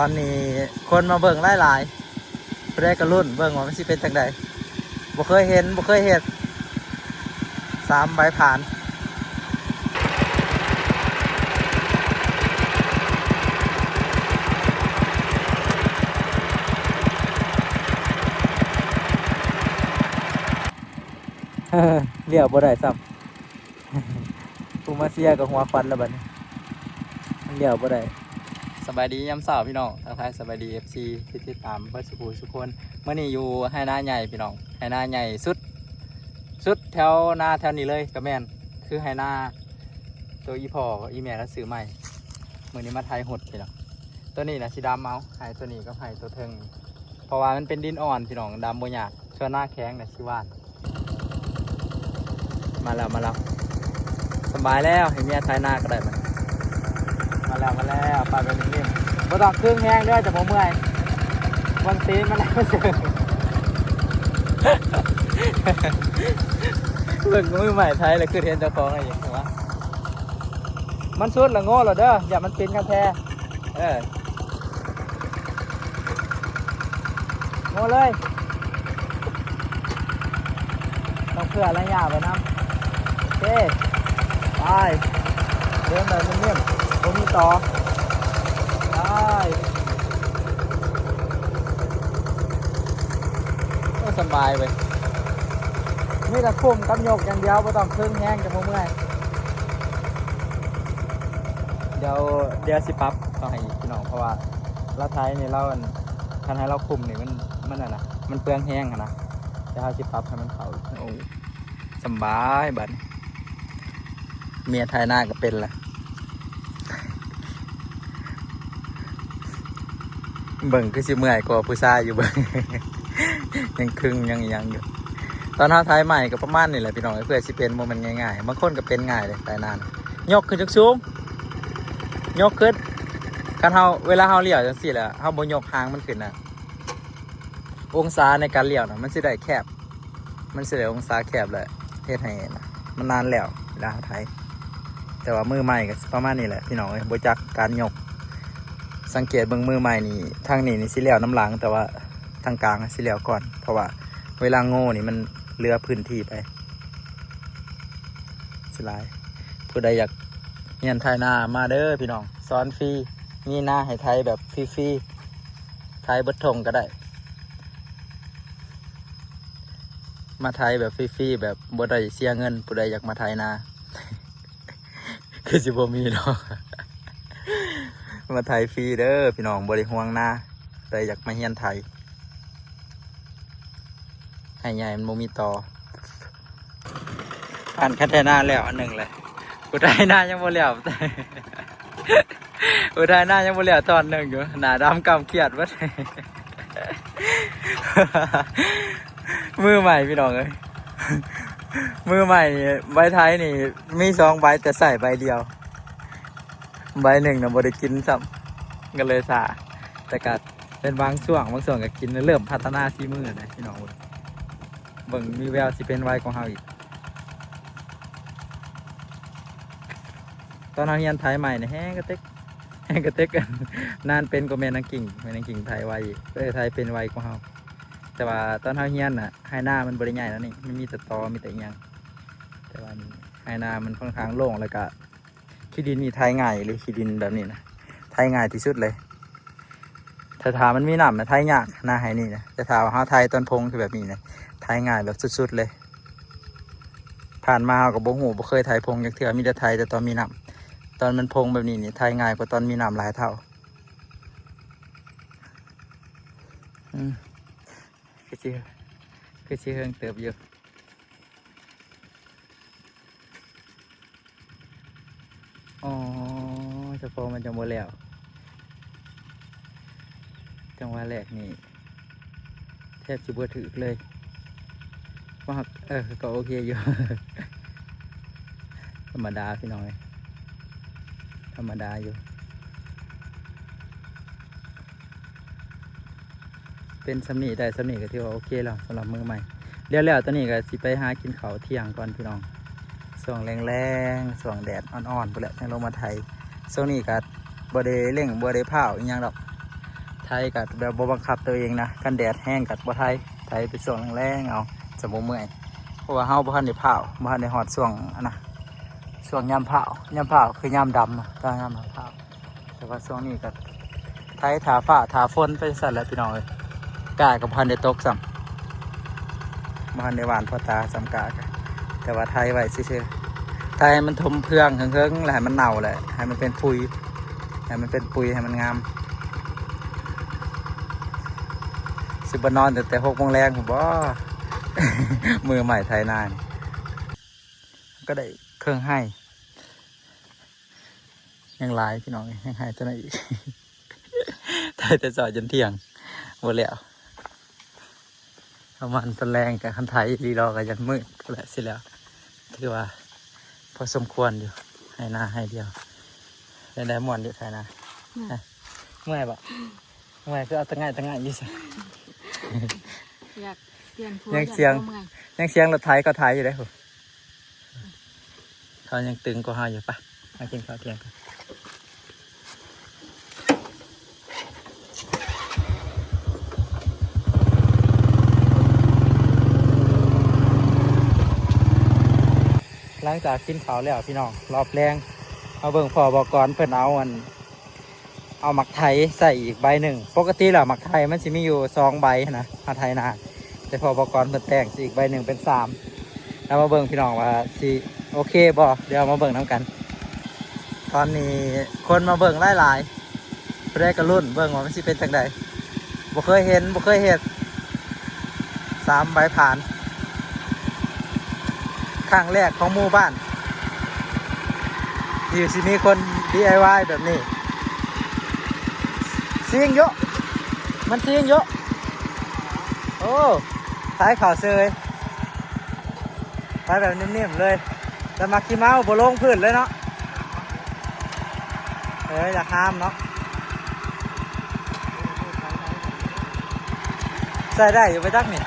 ตอนนี้คนมาเบิ่งหลายๆไปได้กระรุ่นเบิ่งว่ามันสิเป็นจังใดบ่เคยเห็นบ่เคยเห็น3 ใบผ่านเลี้ยวบ่ได้ซ้ำกูมาเสียกับหัวควันแล้วบัดนี้มันเลี้ยวบ่ได้สบายดียามเช้าพี่น้องทักทายสบายดี FC ที่ติดตามเพิ่นทุกคนเมื่อนี้อยู่ให้นาใหญ่พี่น้องให้นาใหญ่สุดแถวนาแถวนี้เลยก็แม่นคือให้นาตัวอีพ่อกับอีแม่แล้วซื้อใหม่มื้อนี้มาไทยหดพี่น้องตัวนี้นะสิดำเอาให้ตัวนี้ก็ให้ตัวเทิงเพราะว่ามันเป็นดินอ่อนพี่น้องดำบ่ยากส่วนหน้าแข็งน่ะสิว่านมาแล้วสบายแล้วให้เมียไทยหน้าก็ได้มาแล้วไปนิ่มๆบ่ต้องครึ่งแห้งเด้อจะบ่เมื่อยบางตีนมันแล้วเสือเบิ่งมือใหม่ไทยแล้วคือเห็นเจ้าของอะไรอย่างเงี้ยวะมันสุดละโง่เหรอเด้ออย่ามันเป็นกันแท้โง่เลยต้องเผื่ออะไรอย่างไปน้ำโอเคไปเดินเลยนิ่มๆผมมีต่อได้ก็สบายไปนี่จะคุมกับโยกอย่างเดียวไม่ต้องเครื่องแห้งจะโมเมื่อยเดี๋ยวสิปั๊บต้องให้พี่น้องเพราะว่าเราไทยนี่เราคันให้เราคุมนี่มันน่ะนะมันเปลืองแห้งนะเดี๋ยวเราสิปั๊บให้มันเขาโอ้สบายบัดเมียไทยหน้าก็เป็นแหละเบิ่งคือสิเมื่อยกว่าผู้ชายอยู่เบิ่ง ยังครึ่งยังอยู่ตอนเท้าไทยใหม่ก็ประมาณนี่แหละพี่น้องเพื่อสิเป็นโมมันง่ายๆบางคนก็เป็นง่ายเลยแต่นานยกขึ้นสูงยกขึ้นการเวลาเลี้ยวจังสิแหละบ่ยกหางมันขึ้นนะองศาในการเลี้ยวนะมันสิได้แคบมันสิได้องศาแคบเลยเฮ็ดให้นะมันนานแล้วเวลาไทยแต่ว่ามือใหม่ก็ประมาณนี้แหละพี่น้องบ่จักการยกสังเกตเบิ่งมือใหม่นี่ทางนี้สิเลี้ยวน้ำหลังแต่ว่าทางกลางสิเลี้ยวก่อนเพราะว่าเวลาโง่นี่มันเหลือพื้นที่ไปสลายผู้ใดอยากเรียนไทยนามาเด้อพี่น้องสอนฟรีมีหน้าให้ไทยแบบฟรีๆไทยเบิดทงก็ได้มาไทยแบบฟรีๆแบบบ่ได้เสียเงินผู้ใดอยากมาไทยนา คือสิบ่มีเนาะ มาไทยฟรีเด้อพี่น้องบ่ได้ห่วงนาใครอยากมาเรียนไทยให้ใหญ่มันบ่มีต่อผ่านแค่ไทยนาแล้วอันหนึ่งเลยอุทัยนายังบ่แล้วอุทัยนายังบ่แล้วตอนหนึ่งอยู่หน้าดำกำเกียดวัด มือใหม่พี่น้องเอ้ยมือใหม่ใบไทยนี่มี2 ใบแต่ใส่ใบเดียวใบหนึ่งนะบ่ได้กินซ้ำก็เลยสาแต่ก็เป็นบางช่วงก็กินเริ่มพัฒนาที่มือนะพี่น้องเบิ่งมีแววสิเป็นไวของเฮาอีกตอนเราเรียนไทยใหม่เนี่ยแห้งกระเต็กกันนานเป็นก็แม่นางกิ่งไทยไวไทยเป็นไวกว่าเฮาแต่ว่าตอนเราเรียนน่ะไฮนามันบริใหญ่แล้วนี่ไม่มีแต่ตอมีแต่ยังแต่ว่าไฮนามันค่อนข้างโล่งแล้วก็ขี้ดินนี่ไทยง่ายเลยขี้ดินแบบนี้นะไทยง่ายที่สุดเลยถ้าถามมันมีหนำนะไทยยากหน้าไฮนี่นะแต่ถามว่าเฮาไทยตอนพงคือแบบนี้นะไทยง่ายแบบสุดๆเลยผ่านมาเฮากับบ่ฮู้บ่เคยไทยพงจักเทื่อมีแต่ไทยแต่ตอนมีหนำตอนมันพงแบบนี้นี่ไทยง่ายกว่าตอนมีหนำหลายเท่าคือสิเฮิงเติบอยู่อ๋อเฉพาะมันจะหมดแล้วจังหวะแรกนี่แทบจะบ่ถึกเลยว่าก็โอเคอยู่ ธรรมดาพี่น้อยธรรมดาอยู่เป็นสำนีได้สำนีก็ถือว่าโอเคแล้วสำหรับมือใหม่เรียวแล้วตอนนี้ก็สิไปหากินข้าวเที่ยงก่อนพี่น้องส่วงแรงๆส่วงแดดอ่อนๆไปแหละยังลงมาไทยช่วงนี้ก็บ่ได้เร่งบ่ได้เผาอีกอย่างดอก ไทยกับแบบบ่บังคับตัวเองนะกันแดดแห้งกับบ่ไทยไทยเป็นช่วงแรงๆเอาสมบูรณ์เมื่อยเพราะว่าเฮาบ่ทันได้เผาบ่ทันได้ฮอดช่วงอันนะช่วงยามเผคือยามดำอะถ้ายามเผาแต่ว่าช่วงนี้ก็ไทยถาฟ้าถาฝนไปสั่นแหล้วพี่น้องเอ้ยกากับบ่ทันได้ตกซ้ำบ่ทันได้หวานพอตาซ้ำกากันแต่ว่าไทยไว้ซื่อๆไทยให้มันทมเพื่องเฮิงๆแล้วให้มันเน่าแหละให้มันเป็นปุ๋ยให้มันเป็นปุ๋ยให้มันงามสิบนอนแต่6 โมงแรงผมบ่ มือใหม่ไทยนานก็ได้เครื่องให้ยังหลายพี่น้องยังให้เจ้าหน้าอีก ไทยแต่จอดจนเที่ยงหมดแล้วประมาณตะแรงกับคันไทยรีรอกันยันมืดก็แหละสิแล้วถือว่าพอสมควรอยู่ให้หน้าให้เดียวได้ม่วนอยู่ไทยนะเมื่อยปะเมื่อยก็เอาตั้งง่ายยี่สิ อยากเปลี่ยนผัว ยังเสียงรถไทยก็ไทยอยู่ได้ผมเขายังตึงก็หาอยู่ปะมากินข้าวเที่ยงกันหลังจากกินข้าวแล้วพี่น้องรอบแรงเอาเบิ่งพอบอกก่อนเพิ่นเอาหมักไทยใส่อีกใบหนึ่งปกติแล้วหมักไทยมันจะมีอยู่2 ใบนะหมักไทยนานแต่พอบอกก่อนเพิ่นแต่งอีกใบหนึ่งเป็น3แล้วมาเบิ่งพี่น้องว่าสิโอเคบ่เดี๋ยวมาเบิ่งน้ำกันตอนนี้คนมาเบิ่งหลายๆเพื่อได้กระรุ่นเบิ่งว่ามันสิเป็นจังใดบ่เคยเห็น3 ใบผ่านครั้งแรกของหมู่บ้านที่สิมีคน DIY แบบนี้เสียงเยอะมันเสียงเยอะโอ้ท้ายข่าวเซยท้ายแบบนิ่มๆเลยแต่มาขี้เมาบ่ลงพื้นเลยเนาะอยากห้ามเนาะใส่ได้อยู่ไปจักนี่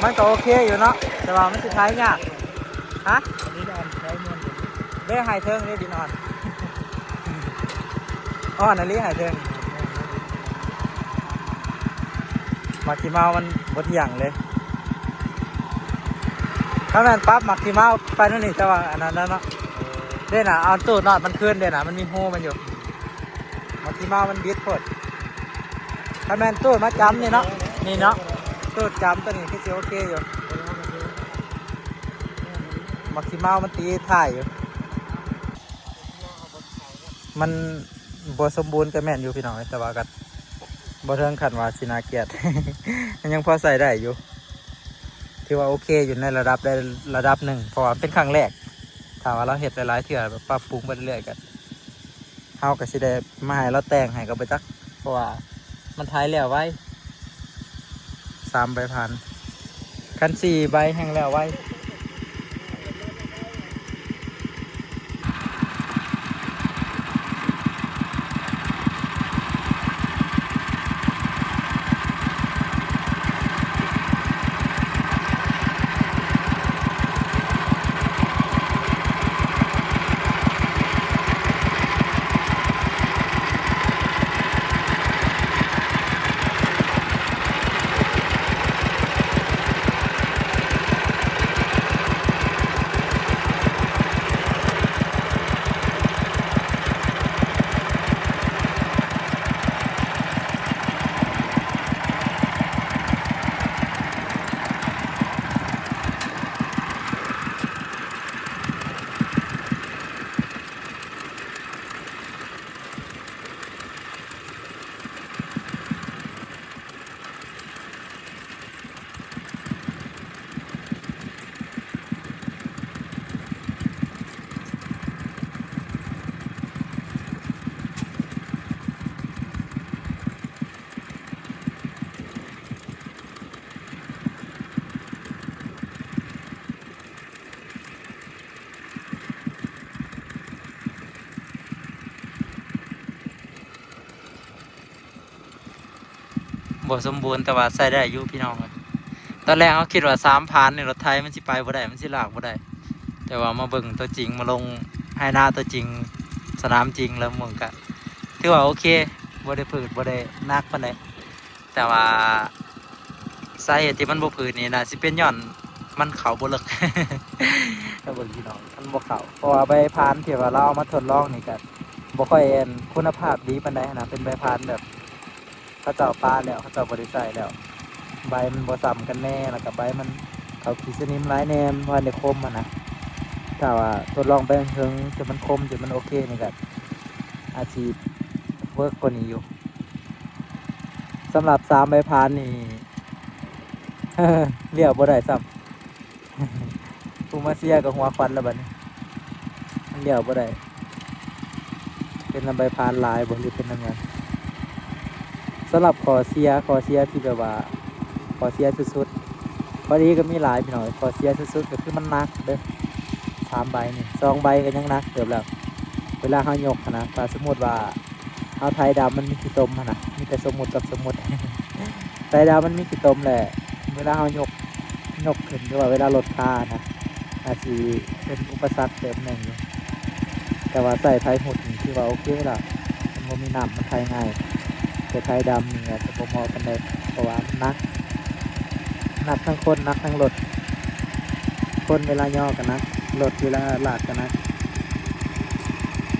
มันก็โอเคอยู่เนาะแต่ว่ามันสุดท้ายยากฮะเรื่องไฮเทิงเรื่องดินอ่อนอ่อนอะไรไฮเทิงมาขี้เมามันบดเที่ยงเลยข้างนั้นปั๊บมาขี้เมาไปนั่นนี่แต่ว่าอันนั้นเนาะเด่นอ่ะเอาตู้นอดมันขึ้นเด่นอ่ะมันมีหูมันอยู่มาขี้เมามันบิดพดข้างนั้นตู้มาจำนี่เนาะตู้จำตัวนี้คือสิโอเคอยู่มาขี้เมามันตีถ่ายอยู่มันบสมบูรณ์กับแม่นอยู่พี่น้องแต่ว่ากันบ่เทิงขันว่าสินาเกียรติ มันยังพอใส่ได้อยู่ที่ว่าโอเคอยู่ในระดับหนึ่งเพราะว่าเป็นครั้งแรกถ้าว่าเราเห็ดหลายๆเทื่อแบบปรับปรุงไปเรื่อยๆกันเฮาก็สิได้มาให้เราแต่งให้กับไปจักเพราะว่ามันท้ายแล้วไว้3 ใบผ่านคัน4 ใบแห้งแล้วไว้ บ่สมบูรณ์แต่ว่าใส่ได้อยู่พี่น้องตอนแรกเขาคิดว่า3,000ในรถไทยมันสิไปบ่ได้มันสิลากบ่ได้แต่ว่ามาเบิ่งตัวจริงมาลงให้หน้าตัวจริงสนามจริงแล้วมึงก็ถือว่าโอเคบ่ได้ฝืดบ่ได้หนักปานใดแต่ว่าสาเหตุที่มันบ่ฝืดนี่น่าสิเป็นย้อนมันเข้าบ่ลึก ถ้าเบิ่งพี่น้องมันบ่เข้าเพราะว่าใบพานที่ว่าเราเอามาทดลองนี่ก็บ่ค่อยคุณภาพดีปานใดนะเป็นใบพานแบบเขาเจ้าปาแล้วเขาเจ้าบ่ได้ใส่แล้วใบมันบ่ซ้ำกันแน่แล้วก็ใบมันเขาขี้สนิมหลายแนมว่าในคมอ่ะนะถ้าว่าทดลองไปถึงจนมันคมจนมันโอเคนี่ก็อาชีพเวิร์กกว่านี้อยู่สำหรับ3ใบพานนี่ เลี้ยวบ่ได้ซ้ำ ผู้มาเสียกับหัวควันแล้วบัดนี้มันเลี้ยวบ่ได้เป็นลำใบพานลายบ่หรือเป็นลำไงสำหรับขอเสียที่แบบว่าขอเสียสุดๆพอดีก็มีหลายพี่น้อยขอเสียสุดๆก็คือมันหนักเด้อ3ใบนี่2ใบก็ยังหนักเกือบแล้วเวลาเฮายกนะถ้าสมมุติว่าเอาไทยดำมันมีกี่ตมนะมีแต่สมมุติกับสมมุติ ไทยดำมันมีกี่ตมแหละเวลาเฮายกขึ้นหรือว่าเวลาลดค่านะอาจจะเป็นอุปสรรคเติมหนึ่งอยู่แต่ว่าใส่ไทยหุดนี่คือว่าโอเคละมันบ่มีน้ำมันไทยง่ายแต่ไทยดำนี่อาจจะบ่เหมาะกันเลยเพราะว่ามันหนักทั้งคนหนักทั้งรถคนเวลาย่อกันนะรถเวลาลากกันนะ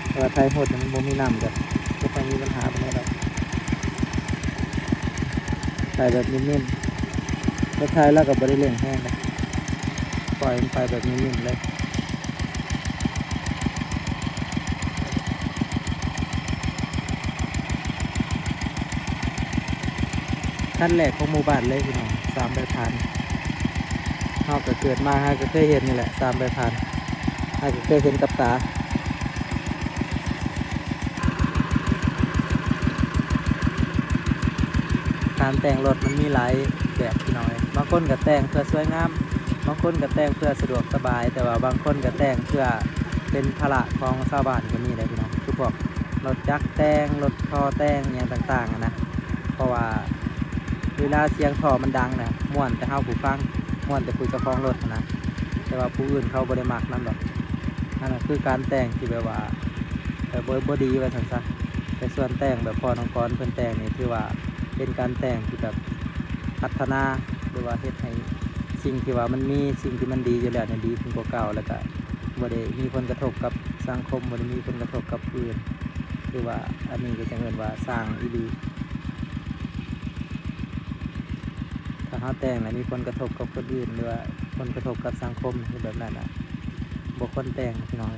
แต่ว่าไทยหุดนี่มันบ่มีน้ำกันก็จะมีปัญหาตรงนี้แหละใส่แบบนิ่มๆรถไทยแล้วกับบริเร่งแห้งนะปล่อยมันไปแบบนิ่มๆเลยขั้นแรกของหมู่บ้านเลยพี่น้อง3ใบพานเฮาก็เกิดมาฮะก็เคยเห็นนี่แหละ3ใบพานฮาก็เคยเห็นกับตาการแต่งรถมันมีหลายแบบพี่น้อยบางคนก็แต่งเพื่อสวยงามบางคนก็แต่งเพื่อสะดวกสบายแต่ว่าบางคนก็แต่งเพื่อเป็นภาระของชาวบ้านก็มีเลยพี่น้องคือพวกรถจักรแต่งรถท่อแต่งอย่างต่างๆนะเพราะว่าเวลาเสียงท่อมันดังนะม่วนแต่เฮาผู้ฟังม่วนแต่ผู้เจ้าของรถนะแต่ว่าผู้อื่นเขาบ่ได้มักนั่นหรอกนั่นคือการแต่งที่แบบว่าบ่ดีว่าซั่นซะแต่ส่วนแต่งแบบพอน้องกรเพิ่นแต่งนี่คือว่าเป็นการแต่งที่แบบพัฒนาหรือว่าเฮ็ดให้สิ่งที่ว่ามันมีสิ่งที่มันดีอยู่แล้วเนี่ยดีขึ้นกว่าเก่าแล้วก็บ่ได้มีผลกระทบกับสังคมบ่ได้มีผลกระทบกับผู้อื่นคือว่าอันนี้ก็จะเอิ้นว่าสร้างอีหลีถ้าเฮาแต่งแล้วมีผลกระทบกับคนอื่นหรือว่าผลกระทบกับสังคมคือแบบนั้นน่ะบ่ควรแต่งพี่น้อง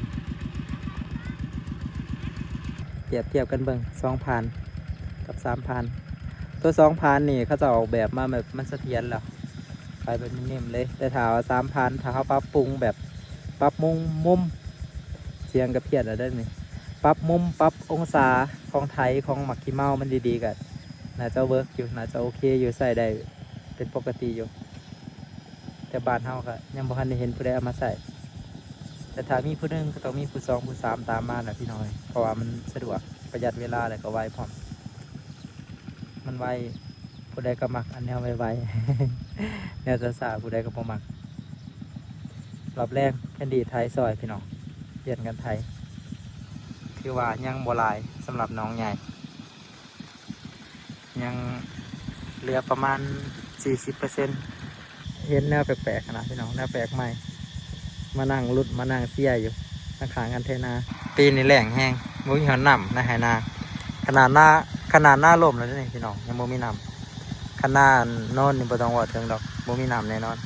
เปรียบเทียบกันเบิ่ง2,000กับ3,000ตัว2,000นี่เขาจะออกแบบมาแบบมันเสถียรแล้วไปเป็นนิ่มๆเลยแต่ถ้าว่า3,000ถ้าเขาปรับปรุงแบบปรับมุมเสียงกับเพียรอะไรนี่ปรับมุมปรับองศาของไทยของหมักขี้เมามันดีๆกันน่าจะเวิร์กอยู่น่าจะโอเคอยู่ใส่ได้เป็นปกติอยู่แต่บ้านเฮาก็ยังบ่ทันได้เห็นผู้ใดเอามาใส่แต่ถ้ามีผู้หนึงก็ต้องมีผู้2ผู้3ตามมาน่ะพี่น้อยเพราะว่ามันสะดวกประหยัดเวลาแล้วก็ไวพร้อมมันไวผู้ใดก็มักอันแนวไวๆ แนวสาผู้ใดก็บ่มักรอบแรกแคนดี้ไทยซอยพี่น้องเปลี่ยนกันไทยคือว่ายังบ่หลายสำหรับน้องใหญ่ยังเหลือประมาณ 40% เห็นแนวแปลกๆนะพี่น้องแนวแปลกใหม่มานั่งรุดมานั่งเสียอยู่ข้างๆกันเทนาปีนี้แหล่งแห้งมุ้ยหันน้ำนะไหนาขนาดหน้าลมแล้วนี่พี่น้องยังมุ้มีน้ำขนาดโน่นนี่บ่ต้องว่าถึงดอกมุ้มีน้ำแน่นอน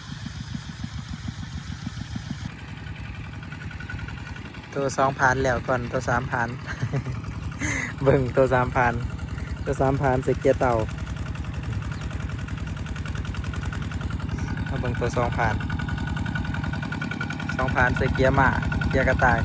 ตัว2,000แล้วก่อนตัว3,000 เบิ่งตัว3,000ตัว3,000ใส่เกียร์เต่ามาเบิ่งตัว2,000ใส่เกียร์หมาเกียร์กระต่าย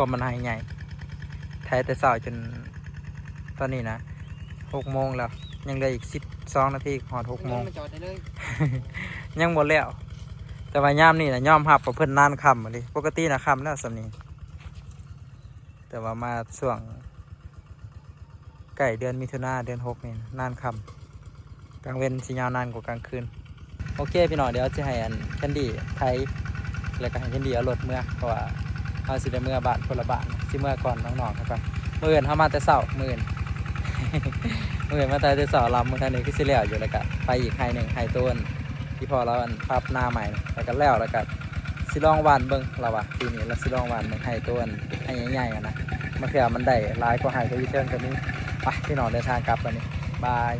ความมันหายใหญ่ไทยแต่เช้าจนตอนนี้นะ6 โมงแล้วยังเหลืออีก12 นาทีหอด6 โมง มาจอดได้เลย ยังหมดแล้วแต่ว่ายามนี่นะย่อมหับกับเพิ่นนานค่ำเลยปกตินะค่ำแล้วสำนี้แต่ว่ามาช่วงใกล้เดือนมิถุนาเดือน 6นี่นานค่ำกลางเว้นสิยาวนานกว่ากลางคืนโอเคพี่น้องเดี๋ยวจะให้อันแคนดี้ไทยแล้วก็ให้แคนดี้เอารถเมื่อเพราะว่าเอาสิได้เมื่อบ้านคนละบ้านสิเมื่อก่อนน้องๆครับก่อนมื้ออื่นเฮามาแต่เช้ามื้ออื่น มื้ออื่นมาแต่เช้าลำมื้อทันนี้คือสิแล้วอยู่แล้วก็ไปอีกไฮหนึ่งไฮต้นที่พอเราอันปรับหน้าใหม่แล้วก็แล้วก็สิลองหวานเบิ่งเราว่าปีนี้เราสิลองหวานเบิ่งไฮต้นไฮใหญ่ๆนะมันคือมันได้หลายกว่าไฮตัวอีเทิร์นกันนี้ไปพี่น้องเดินทางกลับวันนี้บาย